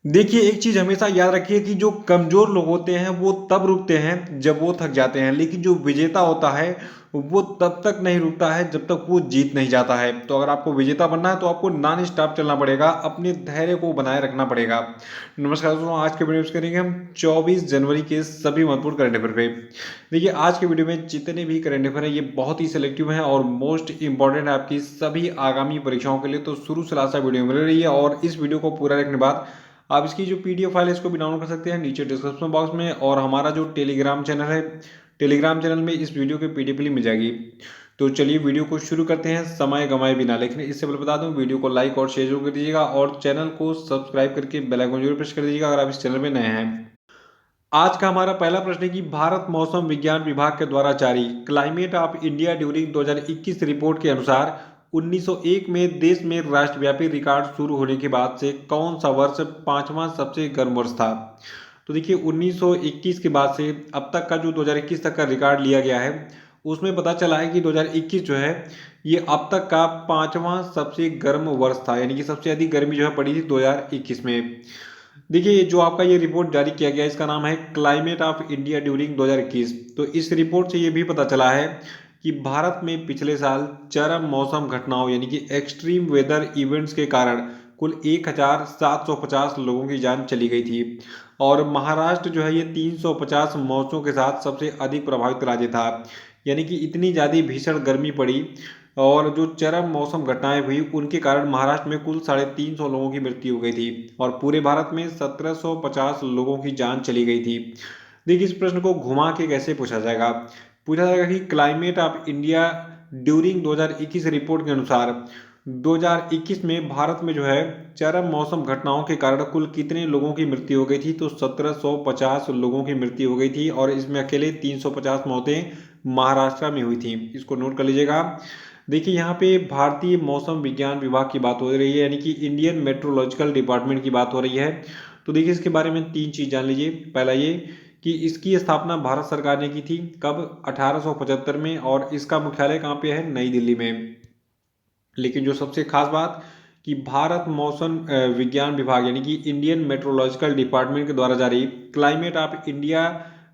देखिए, एक चीज़ हमेशा याद रखिए कि जो कमज़ोर लोग होते हैं, वो तब रुकते हैं जब वो थक जाते हैं, लेकिन जो विजेता होता है, वो तब तक नहीं रुकता है जब तक वो जीत नहीं जाता है। तो अगर आपको विजेता बनना है, तो आपको नॉन स्टॉप चलना पड़ेगा, अपने धैर्य को बनाए रखना पड़ेगा। नमस्कार दोस्तों, आज के वीडियो में करेंगे हम 24 जनवरी के सभी महत्वपूर्ण करंट अफेयर पे। देखिए, आज के वीडियो में जितने भी करंट अफेयर हैं, ये बहुत ही सिलेक्टिव हैं और मोस्ट इंपॉर्टेंट है आपकी सभी आगामी परीक्षाओं के लिए। तो शुरू से लास्ट तक वीडियो मिल रही है और इस वीडियो को पूरा देखने के बाद आप इसकी जो पीडीएफ फाइल है इसको भी डाउनलोड कर सकते हैं नीचे डिस्क्रिप्शन बॉक्स में, और हमारा जो टेलीग्राम चैनल है, टेलीग्राम चैनल में इस वीडियो की पीडीएफ लिंक मिल जाएगी। तो चलिए वीडियो को शुरू करते हैं समय गंवाए बिना। लेकिन इससे पहले बता दूं, वीडियो को लाइक और शेयर जरूर कर दीजिएगा और चैनल को सब्सक्राइब करके बेल आइकन जरूर प्रेस कर दीजिएगा अगर आप इस चैनल में नए हैं। आज का हमारा पहला प्रश्न है कि भारत मौसम विज्ञान विभाग के द्वारा जारी climate of India during 2021 report के अनुसार 1901 में देश में राष्ट्रव्यापी रिकॉर्ड शुरू होने के बाद से कौन सा वर्ष पांचवां सबसे गर्म वर्ष था। तो देखिए, 1921 के बाद से अब तक का जो 2021 तक का रिकॉर्ड लिया गया है, उसमें पता चला है कि 2021 जो है ये अब तक का पांचवां सबसे गर्म वर्ष था, यानी कि सबसे अधिक गर्मी जो है पड़ी थी 2021 में। देखिए, जो आपका ये रिपोर्ट जारी किया गया है, इसका नाम है क्लाइमेट ऑफ इंडिया ड्यूरिंग 2021। तो इस रिपोर्ट से ये भी पता चला है कि भारत में पिछले साल चरम मौसम घटनाओं यानी कि एक्सट्रीम वेदर इवेंट्स के कारण कुल 1750 लोगों की जान चली गई थी। और महाराष्ट्र जो है ये 350 मौसमों के साथ सबसे अधिक प्रभावित राज्य था, यानी कि इतनी ज़्यादा भीषण गर्मी पड़ी और जो चरम मौसम घटनाएं हुई उनके कारण महाराष्ट्र में कुल 350 लोगों की मृत्यु हो गई थी और पूरे भारत में 1750 लोगों की जान चली गई थी। देखिए, इस प्रश्न को घुमा के कैसे पूछा जाएगा कि climate of India during 2021 report के अनुसार 2021 में भारत में जो है चरम मौसम घटनाओं के कारण कुल कितने लोगों की मृत्यु हो गई थी। तो 1750 लोगों की मृत्यु हो गई थी और इसमें अकेले 350 मौतें महाराष्ट्र में हुई थी। इसको नोट कर लीजिएगा। देखिए, यहाँ पे भारतीय मौसम विज्ञान विभाग की बात हो रही है, यानी कि इंडियन मेट्रोलॉजिकल डिपार्टमेंट की बात हो रही है। तो देखिए, इसके बारे में तीन चीज जान लीजिए। पहला ये कि इसकी स्थापना भारत सरकार ने की थी कब, 1875 में, और इसका मुख्यालय कहाँ पे है, नई दिल्ली में। लेकिन जो सबसे खास बात कि भारत मौसम विज्ञान विभाग यानी कि इंडियन मेट्रोलॉजिकल डिपार्टमेंट के द्वारा जारी climate of India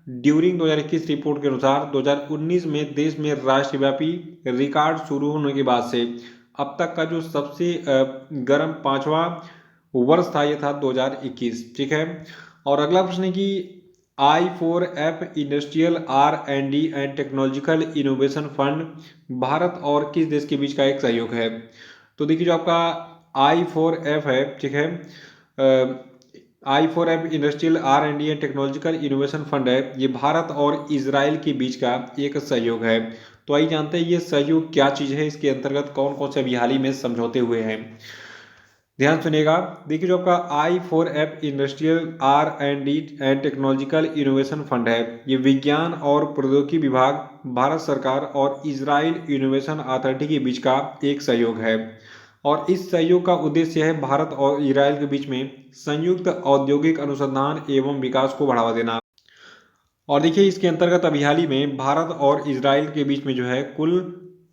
during 2021 report के अनुसार 2019 में देश में राष्ट्रव्यापी रिकॉर्ड शुरू होने के बाद से अब तक का जो सबसे गर्म पांचवा वर्ष था, ये था 2021। ठीक है। और अगला प्रश्न है कि I4F industrial R&D and technological innovation fund Bharat और किस देश के बीच का एक सहयोग है। तो देखिए, जो आपका I4F है, ठीक है, I4F industrial R&D and technological innovation fund है, ये भारत और इजराइल के बीच का एक सहयोग है। तो आइए जानते हैं ये सहयोग क्या चीज़ है, इसके अंतर्गत कौन कौन से अभी हाल ही में समझौते हुए हैं। ध्यान सुनिएगा। देखिए, जो आपका I4F industrial R&D and technological innovation fund है, ये विज्ञान और प्रौद्योगिकी विभाग, भारत सरकार और इजराइल इनोवेशन अथॉरिटी के बीच का एक सहयोग है। और इस सहयोग का उद्देश्य है भारत और इजराइल के बीच में संयुक्त औद्योगिक अनुसंधान एवं विकास को बढ़ावा देना। और देखिए, इसके अंतर्गत अभी हाल ही में भारत और इजराइल के बीच में जो है कुल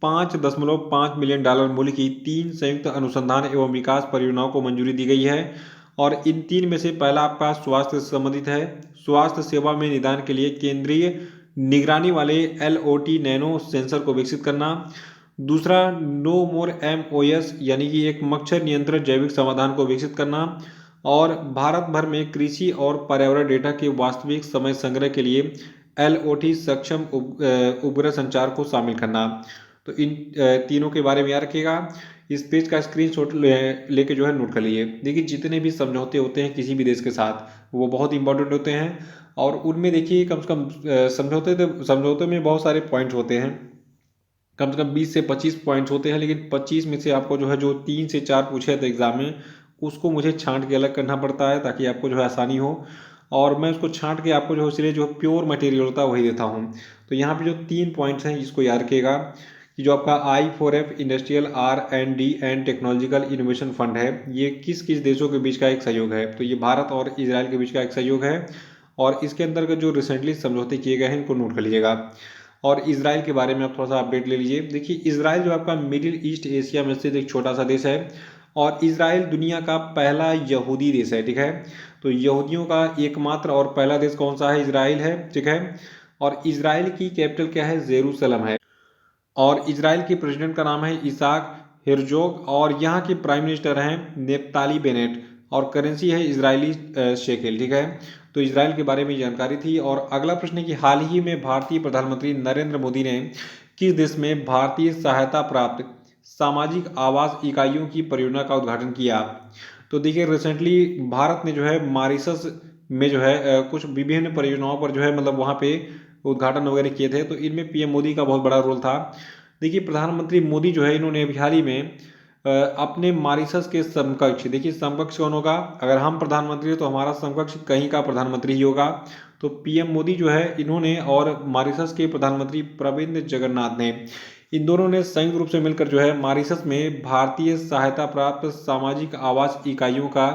5.5 मिलियन डॉलर मूल्य की 3 संयुक्त अनुसंधान एवं विकास परियोजनाओं को मंजूरी दी गई है। और इन तीन में से पहला आपका स्वास्थ्य से संबंधित है। स्वास्थ्य सेवा में निदान के लिए केंद्रीय निगरानी वाले LOT नैनो सेंसर को विकसित करना। दूसरा, नो मोर MOS यानी कि एक मच्छर नियंत्रण जैविक समाधान को विकसित करना। और भारत भर में कृषि और पर्यावरण डेटा के वास्तविक समय संग्रह के लिए LOT सक्षम उपग्रह संचार को शामिल करना। तो इन तीनों के बारे में याद रखिएगा। इस पेज का स्क्रीनशॉट लेके जो है नोट कर लीजिए। देखिए, जितने भी समझौते होते हैं किसी भी देश के साथ, वो बहुत इंपॉर्टेंट होते हैं और उनमें देखिए कम से कम समझौते में बहुत सारे पॉइंट होते हैं, कम से कम 20 से 25 पॉइंट्स होते हैं। लेकिन 25 में से आपको जो है जो 3 से 4 पूछे थे एग्जाम में, उसको मुझे छांट के अलग करना पड़ता है ताकि आपको जो है आसानी हो। और मैं उसको छांट के आपको जो इसलिए जो प्योर मटेरियल होता है वही देता हूँ। तो यहाँ पे जो 3 पॉइंट्स हैं इसको याद रखिएगा कि जो आपका I4F industrial R&D and technological innovation fund है, ये किस किस देशों के बीच का एक सहयोग है। तो ये भारत और इजराइल के बीच का एक सहयोग है। और इसके अंतर्गत जो रिसेंटली समझौते किए गए हैं इनको नोट कर लीजिएगा। और इजराइल के बारे में आप थोड़ा सा अपडेट ले लीजिए। देखिए, इजराइल जो आपका मिडिल ईस्ट एशिया में स्थित एक छोटा सा देश है और इजराइल दुनिया का पहला यहूदी देश है, ठीक है। तो यहूदियों का एकमात्र और पहला देश कौन सा है? इजराइल है, ठीक है। और इजराइल की कैपिटल क्या है? जेरूसलम है। और इजराइल के प्रेसिडेंट का नाम है इसाक हेरजोग और यहाँ के प्राइम मिनिस्टर हैं नेप्ताली बेनेट और करेंसी है इजरायली शेकेल, ठीक है। तो इजराइल के बारे में जानकारी थी। और अगला प्रश्न है कि हाल ही में भारतीय प्रधानमंत्री नरेंद्र मोदी ने किस देश में भारतीय सहायता प्राप्त सामाजिक आवास इकाइयों की परियोजना का उद्घाटन किया? तो देखिए रिसेंटली भारत ने जो है मॉरिशस में जो है कुछ विभिन्न परियोजनाओं पर जो है मतलब वहाँ पे उद्घाटन वगैरह किए थे। तो इनमें पीएम मोदी का बहुत बड़ा रोल था। देखिए प्रधानमंत्री मोदी जो है इन्होंने अभी हाल ही में अपने मॉरिशस के समकक्ष, देखिए समकक्ष कौन होगा? अगर हम प्रधानमंत्री हैं तो हमारा समकक्ष कहीं का प्रधानमंत्री ही होगा। तो पीएम मोदी जो है इन्होंने और मॉरिशस के प्रधानमंत्री प्रविंद जगन्नाथ ने, इन दोनों ने संयुक्त रूप से मिलकर जो है मॉरिशस में भारतीय सहायता प्राप्त सामाजिक आवास इकाइयों का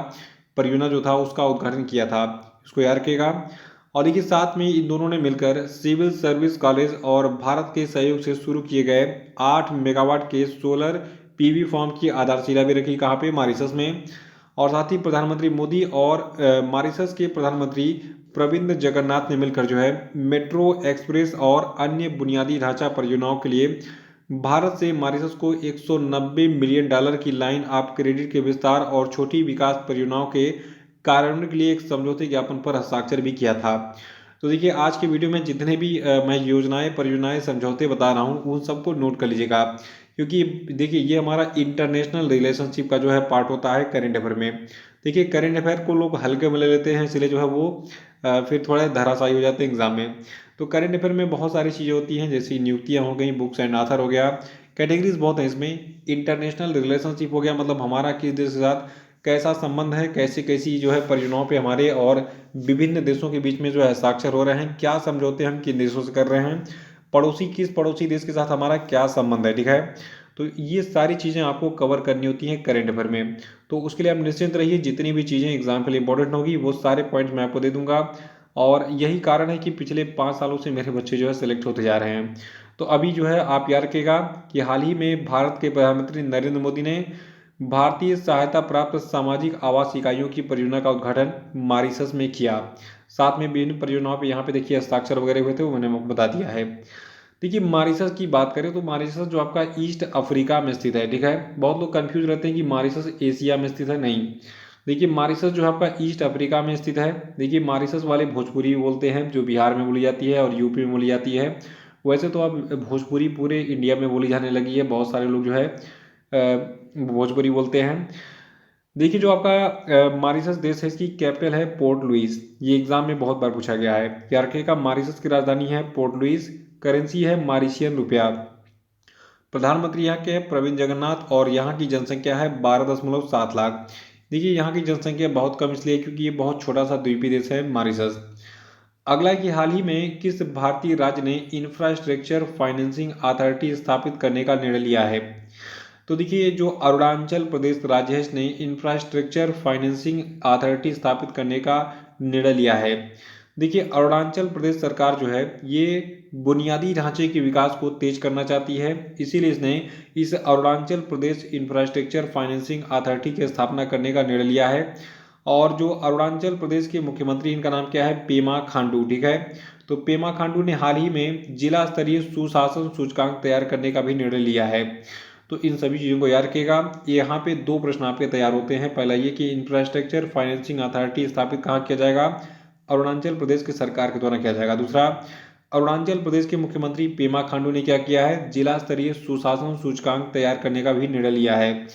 परियोजना जो था उसका उद्घाटन किया था। इसको याद रखिएगा। और देखिए साथ में इन दोनों ने मिलकर सिविल सर्विस कॉलेज और भारत के सहयोग से शुरू किए गए 8 मेगावाट के सोलर पीवी फार्म की आधारशिला भी रखी। कहाँ पे? मॉरिशस में। और साथ ही प्रधानमंत्री मोदी और मॉरिशस के प्रधानमंत्री प्रविंद जगन्नाथ ने मिलकर जो है मेट्रो एक्सप्रेस और अन्य बुनियादी ढांचा परियोजनाओं के लिए भारत से मॉरिशस को 190 मिलियन डॉलर की लाइन ऑफ क्रेडिट के विस्तार और छोटी विकास परियोजनाओं के कार्यान्वयन के लिए एक समझौते ज्ञापन पर हस्ताक्षर भी किया था। तो देखिए आज के वीडियो में जितने भी मैं योजनाएं परियोजनाएं समझौते बता रहा हूँ उन सबको नोट कर लीजिएगा, क्योंकि देखिए ये हमारा इंटरनेशनल रिलेशनशिप का जो है पार्ट होता है करेंट अफेयर में। देखिए करेंट अफेयर को लोग हल्के में ले लेते हैं, इसलिए जो है वो फिर थोड़ा धराशायी हो जाते हैं एग्जाम में। तो करेंट अफेयर में बहुत सारी चीज़ें होती हैं, जैसे नियुक्तियाँ हो गई, बुक्स एंड आथर हो गया, कैटेगरीज बहुत हैं इसमें। इंटरनेशनल रिलेशनशिप हो गया, मतलब हमारा किस देश के साथ कैसा संबंध है, कैसी कैसी जो है परियोजनाओं पे हमारे और विभिन्न देशों के बीच में जो है हस्ताक्षर हो रहे हैं, क्या समझौते हम किन देशों से कर रहे हैं, किस पड़ोसी देश के साथ हमारा क्या संबंध है, ठीक है। तो ये सारी चीज़ें आपको कवर करनी होती हैं करेंट अफेयर में। तो उसके लिए आप निश्चिंत रहिए, जितनी भी चीज़ें एग्जाम के लिए इंपॉर्टेंट होगी वो सारे पॉइंट्स मैं आपको दे दूंगा। और यही कारण है कि पिछले 5 सालों से मेरे बच्चे जो है सिलेक्ट होते जा रहे हैं। तो अभी जो है आप याद रखिएगा कि हाल ही में भारत के प्रधानमंत्री नरेंद्र मोदी ने भारतीय सहायता प्राप्त सामाजिक आवास इकाइयों की परियोजना का उद्घाटन मॉरिशस में किया। साथ में विभिन्न परियोजनाओं पे यहाँ पे देखिए हस्ताक्षर वगैरह हुए थे, वो मैंने आपको बता दिया है। देखिए मॉरिशस की बात करें तो मॉरिशस जो आपका ईस्ट अफ्रीका में स्थित है, ठीक है। बहुत लोग कंफ्यूज रहते हैं कि मॉरिशस एशिया में स्थित है, नहीं। देखिए मॉरिशस जो है आपका ईस्ट अफ्रीका में स्थित है। देखिए मॉरिशस वाले भोजपुरी बोलते हैं, जो बिहार में बोली जाती है और यूपी में बोली जाती है। वैसे तो अब भोजपुरी पूरे इंडिया में बोली जाने लगी है, बहुत सारे लोग जो है भोजपुरी बोलते हैं। देखिए जो आपका मॉरिशस देश है इसकी कैपिटल है पोर्ट लुइस। ये एग्जाम में बहुत बार पूछा गया है। याद रखिएगा मॉरिशस की राजधानी है पोर्ट लुइस, करेंसी है मॉरिशियन रुपया। प्रधानमंत्री यहाँ के प्रविंद जगन्नाथ और यहाँ की जनसंख्या है 12.7 लाख। देखिए यहाँ की जनसंख्या बहुत कम इसलिए क्योंकि ये बहुत छोटा सा द्वीपीय देश है मॉरिशस। अगला कि हाल ही में किस भारतीय राज्य ने इंफ्रास्ट्रक्चर फाइनेंसिंग अथॉरिटी स्थापित करने का निर्णय लिया है? तो देखिए जो अरुणाचल प्रदेश राज्य है इसने इंफ्रास्ट्रक्चर फाइनेंसिंग अथॉरिटी स्थापित करने का निर्णय लिया है। देखिए अरुणाचल प्रदेश सरकार जो है ये बुनियादी ढांचे के विकास को तेज करना चाहती है, इसीलिए इसने इस Arunachal Pradesh infrastructure financing authority की स्थापना करने का निर्णय लिया है। और जो अरुणाचल प्रदेश के मुख्यमंत्री इनका नाम क्या है? पेमा खांडू, ठीक है। तो पेमा खांडू ने हाल ही में जिला स्तरीय सुशासन सूचकांक तैयार करने का भी निर्णय लिया है। तो इन सभी चीज़ों को याद रखिएगा। यहाँ पे 2 प्रश्न आपके तैयार होते हैं। पहला ये कि इंफ्रास्ट्रक्चर फाइनेंसिंग अथॉरिटी स्थापित कहाँ किया जाएगा? अरुणाचल प्रदेश की सरकार के द्वारा किया जाएगा। दूसरा, अरुणाचल प्रदेश के मुख्यमंत्री पेमा खांडू ने क्या किया है? जिला स्तरीय सुशासन सूचकांक तैयार करने का भी निर्णय लिया है।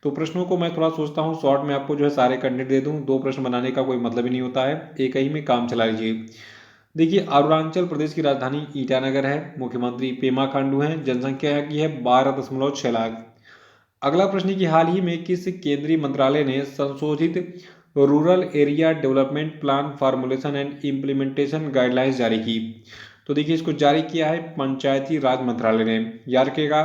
तो प्रश्नों को मैं थोड़ा सोचता हूँ शॉर्ट में आपको जो है सारे कंटेंट दे दूँ, 2 प्रश्न बनाने का कोई मतलब ही नहीं होता है, एक ही में काम चला लीजिए। देखिए अरुणाचल प्रदेश की राजधानी ईटानगर है, मुख्यमंत्री पेमा खांडू हैं, जनसंख्या की है 12.6 लाख। अगला प्रश्न है कि हाल ही में किस केंद्रीय मंत्रालय ने संशोधित rural area development plan formulation and implementation guidelines जारी की? तो देखिए इसको जारी किया है पंचायती राज मंत्रालय ने। याद रखिएगा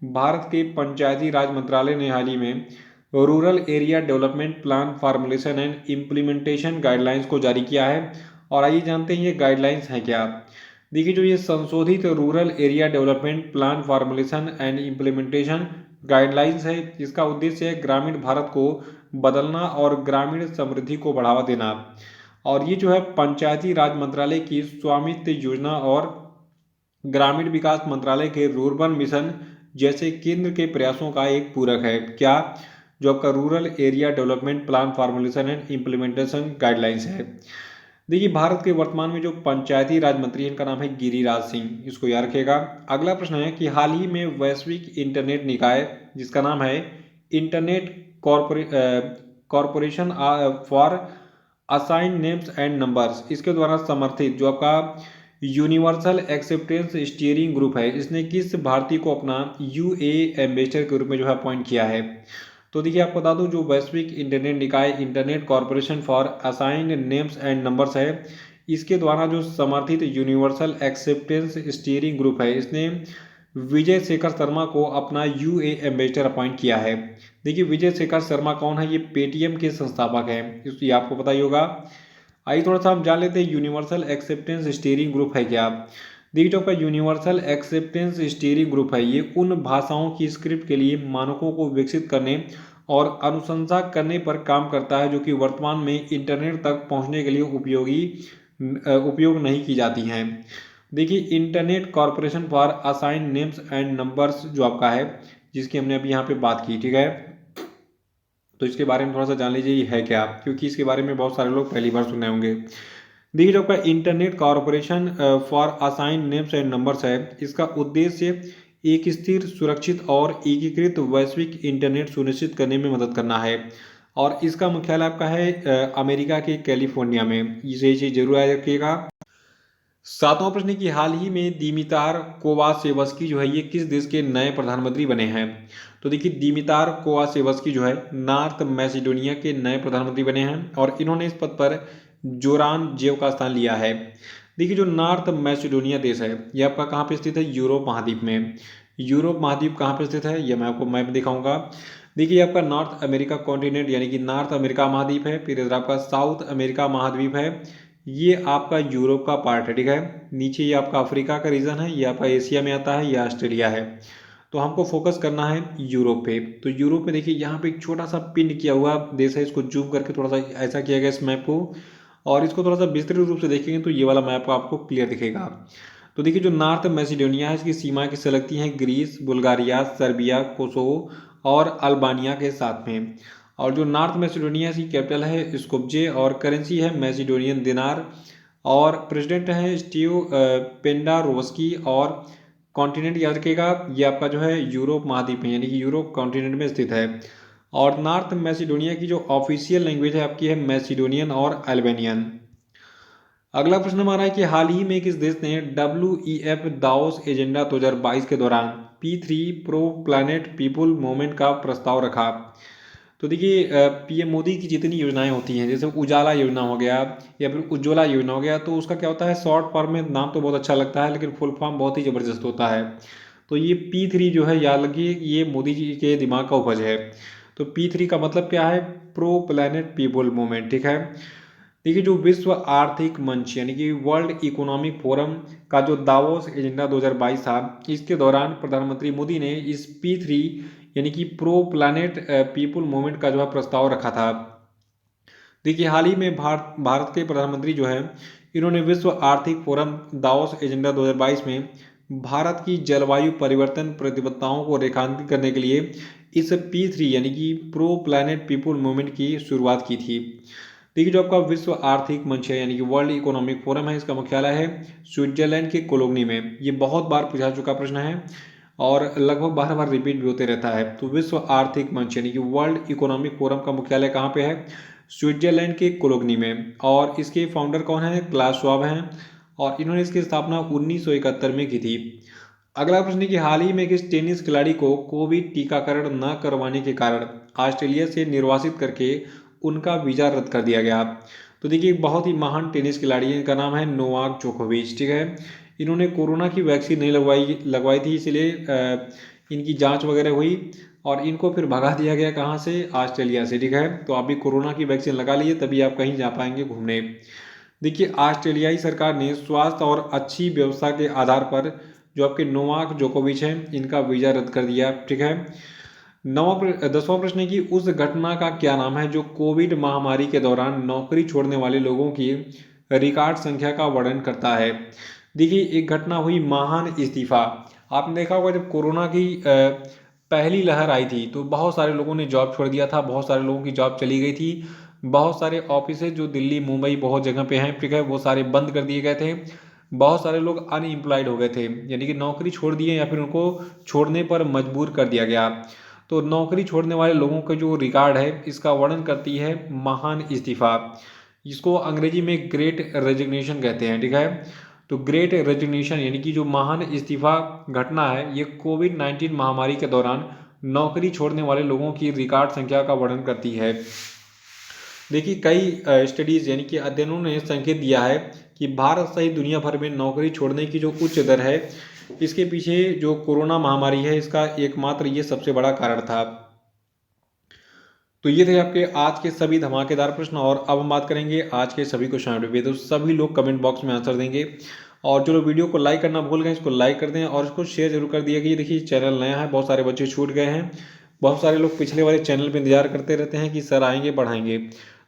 भारत के पंचायती राज मंत्रालय ने हाल ही में rural area development plan formulation and implementation guidelines को जारी किया है। और आइए जानते हैं ये गाइडलाइंस हैं क्या। देखिए जो ये संशोधित rural area development plan formulation and implementation guidelines है। इसका उद्देश्य है ग्रामीण भारत को बदलना और ग्रामीण समृद्धि को बढ़ावा देना। और ये जो है पंचायती राज मंत्रालय की स्वामित्व योजना और ग्रामीण विकास मंत्रालय के रूर्बन मिशन जैसे केंद्र के प्रयासों का एक पूरक है। क्या? जो आपका rural area development plan formulation and implementation guidelines है। देखिए भारत के वर्तमान में जो पंचायती राज मंत्री हैं इनका नाम है गिरिराज सिंह, इसको याद रखिएगा। अगला प्रश्न है कि हाल ही में वैश्विक इंटरनेट निकाय जिसका नाम है internet corporation for assign names and numbers, इसके द्वारा समर्थित जो आपका यूनिवर्सल एक्सेप्टेंस स्टीयरिंग ग्रुप है, इसने किस भारतीय को अपना यूए एम्बेसडर के रूप में जो है अपॉइंट किया है। तो देखिए आपको बता दूं जो वैश्विक इंटरनेट निकाय internet corporation for assigned names and numbers है, इसके द्वारा जो समर्थित यूनिवर्सल एक्सेप्टेंस स्टीयरिंग ग्रुप है, इसने विजय शेखर शर्मा को अपना यूए एम्बेसडर अपॉइंट किया है। देखिए विजय शेखर शर्मा कौन है? ये पेटीएम के संस्थापक हैं, ये आपको पता ही होगा। आइए थोड़ा सा हम जान लेते हैं यूनिवर्सल एक्सेप्टेंस स्टीयरिंग ग्रुप है क्या। देखिए जो आपका यूनिवर्सल एक्सेप्टेंस स्टीयरिंग ग्रुप है, ये उन भाषाओं की स्क्रिप्ट के लिए मानकों को विकसित करने और अनुशंसा करने पर काम करता है जो कि वर्तमान में इंटरनेट तक पहुंचने के लिए उपयोग नहीं की जाती हैं। देखिए internet corporation for assign names and numbers जो आपका है, जिसकी हमने अभी यहाँ पे बात की, ठीक है, तो इसके बारे में थोड़ा सा जान लीजिए ये है क्या, क्योंकि इसके बारे में बहुत सारे लोग पहली बार सुने होंगे। देखिए जो आपका internet corporation for assign names and numbers है, इसका उद्देश्य एक स्थिर, सुरक्षित और एकीकृत वैश्विक इंटरनेट सुनिश्चित करने में मदद करना है। और इसका मुख्यालय आपका है अमेरिका के कैलिफोर्निया में, इसे चीज जरूर याद रखिएगा। सातवां प्रश्न की हाल ही में दिमितार कोवासेवस्की जो है ये किस देश के नए प्रधानमंत्री बने हैं। तो देखिए दिमितार कोवासेवस्की जो है नॉर्थ मैसिडोनिया के नए प्रधानमंत्री बने हैं और इन्होंने इस पद पर जोरान जेव का स्थान लिया है। देखिए जो नॉर्थ मैसिडोनिया देश है ये आपका कहाँ पे स्थित है? यूरोप महाद्वीप में। यूरोप महाद्वीप कहाँ पे स्थित है ये मैं आपको मैप दिखाऊंगा। देखिए आपका नॉर्थ अमेरिका कॉन्टिनेंट यानी कि नॉर्थ अमेरिका महाद्वीप है, फिर इधर आपका साउथ अमेरिका महाद्वीप है, ये आपका यूरोप का पार्ट है, ठीक है। नीचे ये आपका अफ्रीका का रीजन है, ये आपका एशिया में आता है, ये ऑस्ट्रेलिया है। तो हमको फोकस करना है यूरोप पे। तो यूरोप में देखिए यहाँ पे एक छोटा सा पिन किया हुआ देश है, इसको जूम करके थोड़ा सा ऐसा किया गया इस मैप को, और इसको थोड़ा सा विस्तृत रूप से देखेंगे तो ये वाला मैप आपको क्लियर दिखेगा। तो देखिए जो नॉर्थ मैसिडोनिया है इसकी सीमा की लगती हैं ग्रीस, बुल्गारिया, सर्बिया, कोसोवो और अल्बानिया के साथ में। और जो नॉर्थ मैसिडोनिया की कैपिटल है स्कोप्जे और करेंसी है मैसिडोनियन दिनार और प्रेसिडेंट है स्टीव पेंडारोवस्की। और कॉन्टिनेंट याद रखिएगा ये आपका जो है यूरोप महाद्वीप में यानी कि यूरोप कॉन्टिनेंट में स्थित है। और नॉर्थ मैसिडोनिया की जो ऑफिशियल लैंग्वेज है आपकी है मैसिडोनियन और अल्बानियन। अगला प्रश्न हमारा है कि हाल ही में किस देश ने WEF दाओस एजेंडा 2022 के दौरान P3 pro planet people movement का प्रस्ताव रखा। तो देखिए पीएम मोदी की जितनी योजनाएं होती हैं जैसे उजाला योजना हो गया या फिर उज्ज्वला योजना हो गया, तो उसका क्या होता है शॉर्ट फॉर्म में नाम तो बहुत अच्छा लगता है लेकिन फुल फॉर्म बहुत ही ज़बरदस्त होता है। तो ये P3 जो है याद रखिए ये मोदी जी के दिमाग का उपज है। तो P3 का मतलब क्या है? प्रो प्लैनेट पीपुल मूवमेंट, ठीक है। देखिए जो विश्व आर्थिक मंच यानी कि वर्ल्ड इकोनॉमिक फोरम का जो दावोस एजेंडा 2022 था, इसके दौरान प्रधानमंत्री मोदी ने इस P3 यानी कि प्रो प्लैनेट पीपुल मूवमेंट का जो है प्रस्ताव रखा था। देखिए हाल ही में भारत के प्रधानमंत्री जो है इन्होंने विश्व आर्थिक फोरम दावोस एजेंडा 2022 में भारत की जलवायु परिवर्तन प्रतिबद्धताओं को रेखांकित करने के लिए इस P3 यानी कि प्रो प्लैनेट पीपुल मूवमेंट की शुरुआत की थी। देखिए जो आपका विश्व आर्थिक मंच है यानी कि वर्ल्ड इकोनॉमिक फोरम है, इसका मुख्यालय है स्विट्जरलैंड के कोलोनी में। ये बहुत बार पूछा चुका प्रश्न है और लगभग बार बार रिपीट भी होते रहता है। तो विश्व आर्थिक मंच यानी कि वर्ल्ड इकोनॉमिक फोरम का मुख्यालय कहाँ पे है? स्विट्जरलैंड के कोलोनी में। और इसके फाउंडर कौन है? क्लास श्वाब हैं और इन्होंने इसकी स्थापना 1971 में की थी। अगला प्रश्न है कि हाल ही में किस टेनिस खिलाड़ी को कोविड टीकाकरण न करवाने के कारण ऑस्ट्रेलिया से निर्वासित करके उनका वीजा रद्द कर दिया गया। तो देखिए एक बहुत ही महान टेनिस खिलाड़ी है, इनका नाम है नोवाक जोकोविच, ठीक है। इन्होंने कोरोना की वैक्सीन नहीं लगवाई थी, इसलिए इनकी जांच वगैरह हुई और इनको फिर भगा दिया गया कहाँ से? ऑस्ट्रेलिया से, ठीक है। तो आप भी कोरोना की वैक्सीन लगा लीजिए तभी आप कहीं जा पाएंगे घूमने। देखिए ऑस्ट्रेलियाई सरकार ने स्वास्थ्य और अच्छी व्यवस्था के आधार पर जो आपके नोवाक जोकोविच हैं इनका वीजा रद्द कर दिया, ठीक है। 10वां प्रश्न है कि उस घटना का क्या नाम है जो कोविड महामारी के दौरान नौकरी छोड़ने वाले लोगों की रिकॉर्ड संख्या का वर्णन करता है। देखिए, एक घटना हुई महान इस्तीफा। आपने देखा होगा जब कोरोना की पहली लहर आई थी तो बहुत सारे लोगों ने जॉब छोड़ दिया था, बहुत सारे लोगों की जॉब चली गई थी, बहुत सारे ऑफिस जो दिल्ली मुंबई बहुत जगह पे हैं, ठीक है, वो सारे बंद कर दिए गए थे। बहुत सारे लोग अनएम्प्लॉयड हो गए थे, यानी कि नौकरी छोड़ दिए या फिर उनको छोड़ने पर मजबूर कर दिया गया। तो नौकरी छोड़ने वाले लोगों का जो रिकॉर्ड है इसका वर्णन करती है महान इस्तीफा। इसको अंग्रेजी में ग्रेट रेजिग्नेशन कहते हैं, ठीक है। तो ग्रेट रेजिग्नेशन यानी कि जो महान इस्तीफा घटना है ये कोविड-19 महामारी के दौरान नौकरी छोड़ने वाले लोगों की रिकॉर्ड संख्या का वर्णन करती है। देखिए, कई स्टडीज यानी कि अध्ययनों ने संकेत दिया है कि भारत सहित दुनिया भर में नौकरी छोड़ने की जो उच्च दर है इसके पीछे जो कोरोना महामारी है इसका एकमात्र ये सबसे बड़ा कारण था। तो ये थे आपके आज के सभी धमाकेदार प्रश्न, और अब हम बात करेंगे आज के सभी क्वेश्चन पे। तो सभी लोग कमेंट बॉक्स में आंसर देंगे, और जो लोग वीडियो को लाइक करना भूल गए इसको लाइक कर दें और इसको शेयर जरूर कर दिया कि देखिए चैनल नया है, बहुत सारे बच्चे छूट गए हैं, बहुत सारे लोग पिछले वाले चैनल पर इंतजार करते रहते हैं कि सर आएंगे पढ़ाएंगे।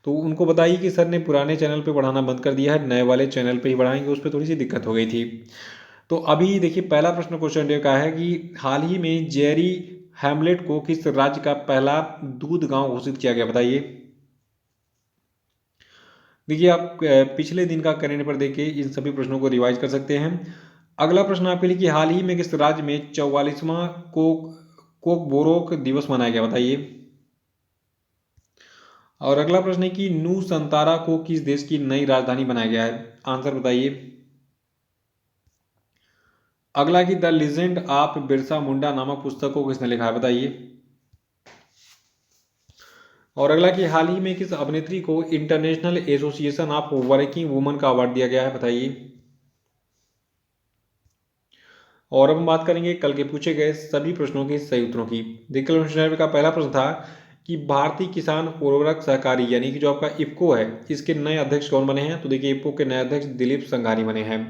तो उनको बताइए कि सर ने पुराने चैनल पे पढ़ाना बंद कर दिया है, नए वाले चैनल पे ही पढ़ाएंगे, उस पर थोड़ी सी दिक्कत हो गई थी। तो अभी देखिए पहला प्रश्न क्वेश्चन डे का है कि हाल ही में जेरी हैमलेट को किस राज्य का पहला दूध गांव घोषित किया गया, बताइए। देखिए, आप पिछले दिन का करंट पेपर देख के इन सभी प्रश्नों को रिवाइज कर सकते हैं। अगला प्रश्न आपके लिए कि हाल ही में किस राज्य में 44वां कोकबोरोक दिवस मनाया गया, बताइए। और अगला प्रश्न है कि नू संतारा को किस देश की नई राजधानी बनाया गया है, आंसर बताइए। अगला कि the legend of Birsa Munda नामक पुस्तक को किसने लिखा है, बताइए। और अगला कि हाल ही में किस अभिनेत्री को international association of working woman का अवार्ड दिया गया है, बताइए। और अब हम बात करेंगे कल के पूछे गए सभी प्रश्नों के सही उत्तरों की। देखिए, का पहला प्रश्न था कि भारतीय किसान उर्वरक सहकारी यानी कि जो आपका इफ्को है इसके नए अध्यक्ष कौन बने हैं, तो देखिए इफ्को के नए अध्यक्ष दिलीप संघानी बने हैं।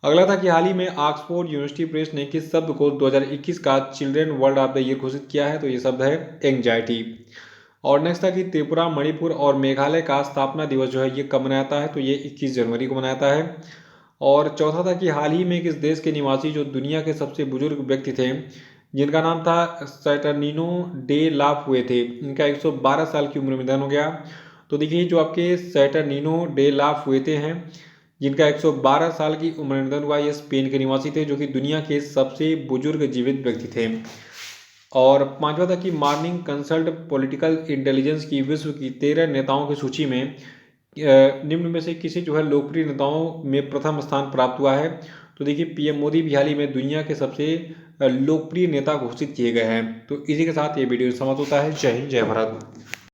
अगला था कि हाल ही में ऑक्सफोर्ड यूनिवर्सिटी प्रेस ने किस शब्द को 2021 का children world of the year घोषित किया है, तो ये शब्द है एंग्जाइटी। और नेक्स्ट था कि त्रिपुरा, मणिपुर और मेघालय का स्थापना दिवस जो है ये कब मनाया जाता है, तो ये 21 जनवरी को मनाया जाता है। और चौथा था कि हाल ही में किस देश के निवासी जो दुनिया के सबसे बुजुर्ग व्यक्ति थे जिनका नाम था सैटर्निनो डे ला हुए थे, इनका 112 साल की उम्र में निधन हो गया। तो देखिए जो आपके सैटर्निनो डे ला हुए थे हैं जिनका 112 साल की उम्र में निधन हुआ, ये स्पेन के निवासी थे जो कि दुनिया के सबसे बुजुर्ग जीवित व्यक्ति थे। और पांचवा था कि मॉर्निंग कंसल्ट पॉलिटिकल इंटेलिजेंस की विश्व की 13 नेताओं की सूची में निम्न में से किसी जो है लोकप्रिय नेताओं में प्रथम स्थान प्राप्त हुआ है, तो देखिए पीएम मोदी भी हाल ही में दुनिया के सबसे लोकप्रिय नेता घोषित किए गए हैं। तो इसी के साथ ये वीडियो समाप्त होता है। जय हिंद, जय भारत।